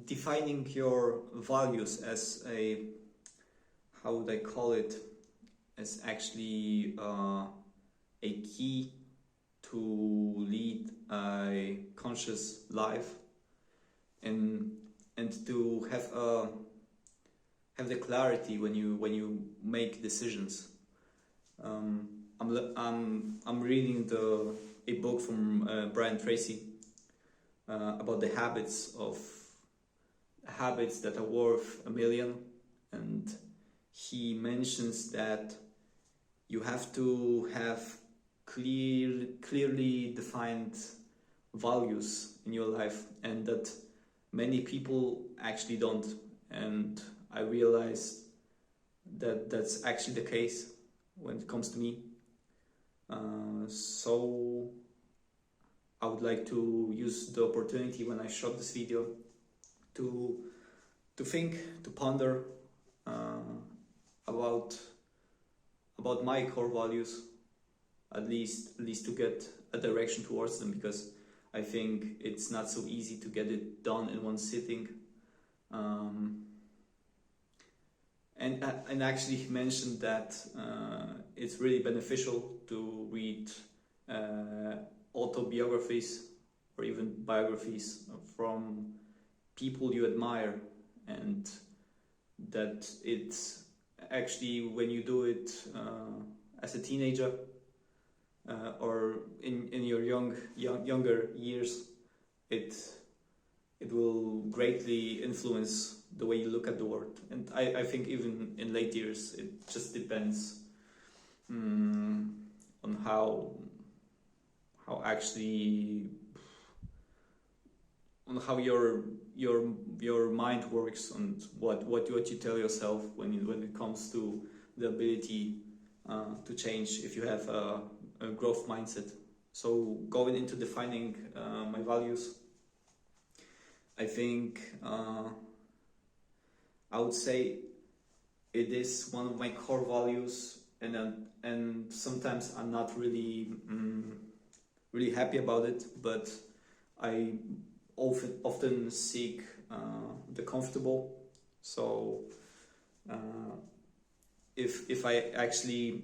defining your values as a, how would I call it, as actually a key to lead a conscious life, and to have the clarity when you make decisions. I'm reading a book from Brian Tracy about the habits that are worth $1 million, and he mentions that you have to have clearly defined values in your life, and that many people actually don't. And I realized that that's actually the case when it comes to me. So I would like to use the opportunity when I shot this video to think, to ponder about my core values, at least to get a direction towards them, because I think it's not so easy to get it done in one sitting. And actually he mentioned that it's really beneficial to read autobiographies or even biographies from people you admire, and that it's actually, when you do it as a teenager or in your younger years, it will greatly influence the way you look at the world. And I think even in late years, it just depends on how your mind works, and what you tell yourself when it comes to the ability to change, if you have a growth mindset. So going into defining my values, I think I would say it is one of my core values, and sometimes I'm not really happy about it, but I often seek the comfortable. So if I actually,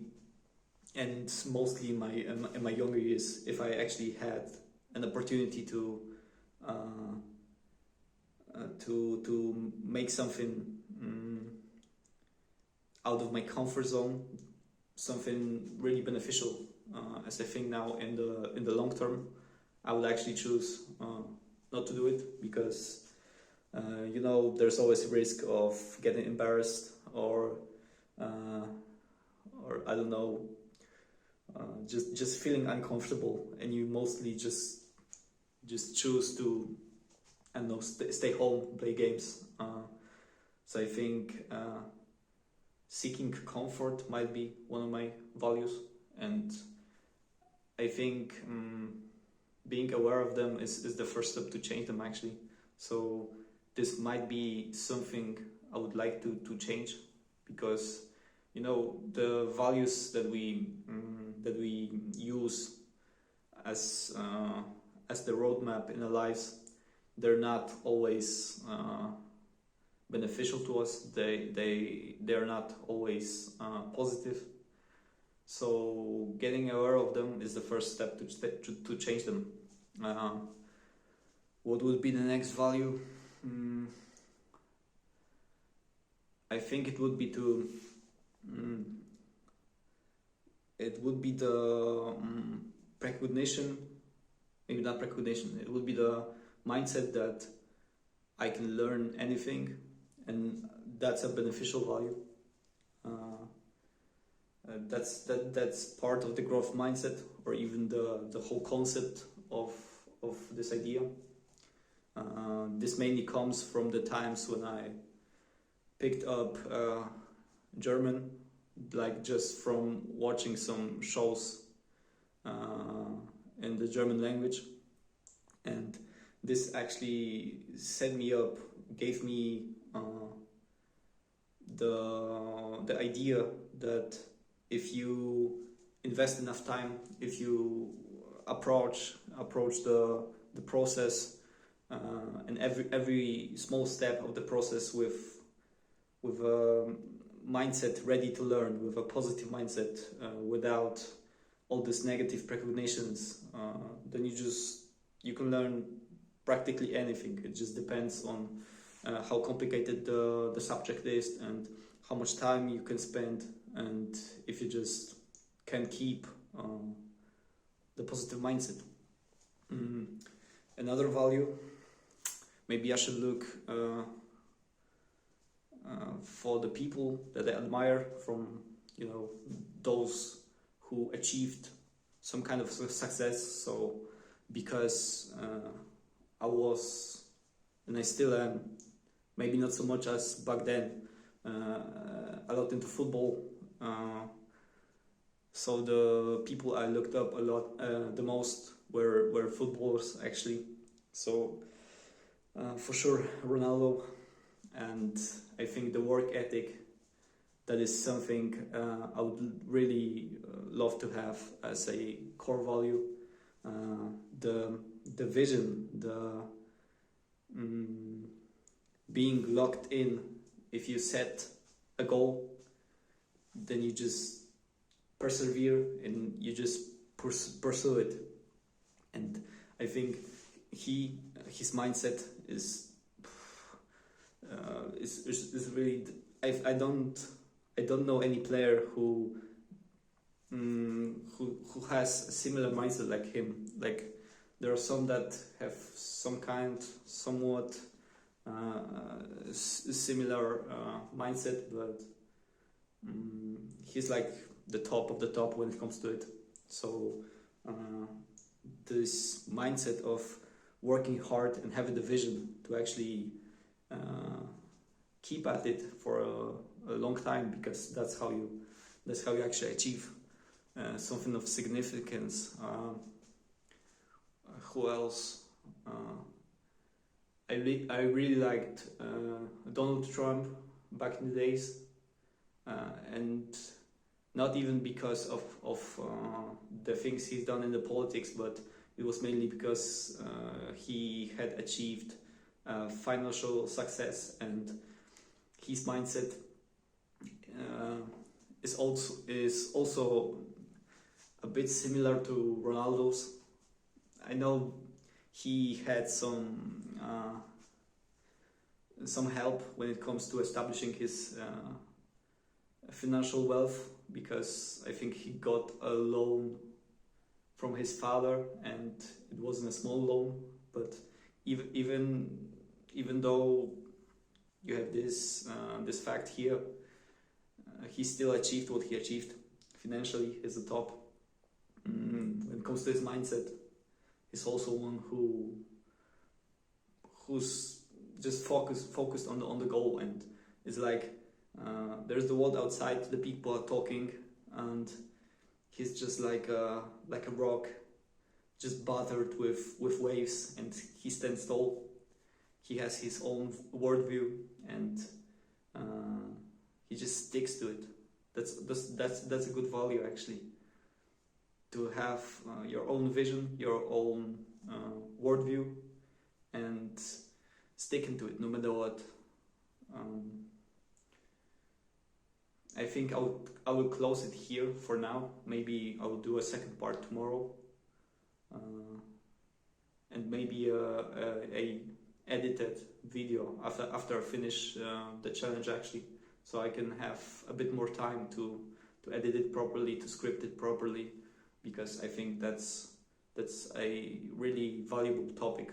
and mostly in my younger years, if I actually had an opportunity to make something out of my comfort zone, something really beneficial, as I think now in the long term, I would actually choose not to do it, because there's always a risk of getting embarrassed, or I don't know, just feeling uncomfortable, and you mostly just choose to, I don't know, stay home, play games. So I think seeking comfort might be one of my values, and I think being aware of them is the first step to change them, actually. So this might be something I would like to change, because the values that we use as the roadmap in our lives, they're not always beneficial to us. They're not always positive. So getting aware of them is the first step to change them. What would be the next value? I think it would be the precognition, maybe not precognition, it would be the mindset that I can learn anything, and that's a beneficial value. That's part of the growth mindset, or even the whole concept of this idea. This mainly comes from the times when I picked up German, like just from watching some shows in the German language, and this actually set me up, gave me the idea that if you invest enough time, if you approach the process and every small step of the process with a mindset ready to learn, with a positive mindset, without all these negative precognitions, then you can learn practically anything. It just depends on how complicated the subject is and how much time you can spend, and if you just can keep the positive mindset. Another value, maybe I should look for the people that I admire, from those who achieved some kind of success. So because I was, and I still am, maybe not so much as back then, a lot into football. So the people I looked up a lot, the most, were footballers actually. So for sure Ronaldo, and I think the work ethic, that is something I would really love to have as a core value. The vision, being locked in. If you set a goal, then you just persevere and you just pursue it. And I think his mindset is really. I don't know any player who has a similar mindset like him. Like, there are some that have somewhat similar mindset, but he's like the top of the top when it comes to it. So this mindset of working hard and having the vision to actually keep at it for a long time, because that's how you actually achieve something of significance. Who else? I really liked Donald Trump back in the days, and not even because of the things he's done in the politics, but it was mainly because he had achieved financial success, and his mindset is also a bit similar to Ronaldo's. I know he had some help when it comes to establishing his financial wealth, because I think he got a loan from his father, and it wasn't a small loan. But even though you have this fact here, he still achieved what he achieved financially. He's the top. When it comes to his mindset, he's also one who's just focused on the goal, and it's like there's the world outside, the people are talking, and he's just like a rock, just battered with waves, and he stands tall. He has his own worldview, and he just sticks to it. That's a good value, actually, to have your own vision, your own worldview, and sticking to it no matter what. I think I will close it here for now. Maybe I will do a second part tomorrow, and maybe a edited video after I finish the challenge, actually, so I can have a bit more time to edit it properly, to script it properly, because I think that's a really valuable topic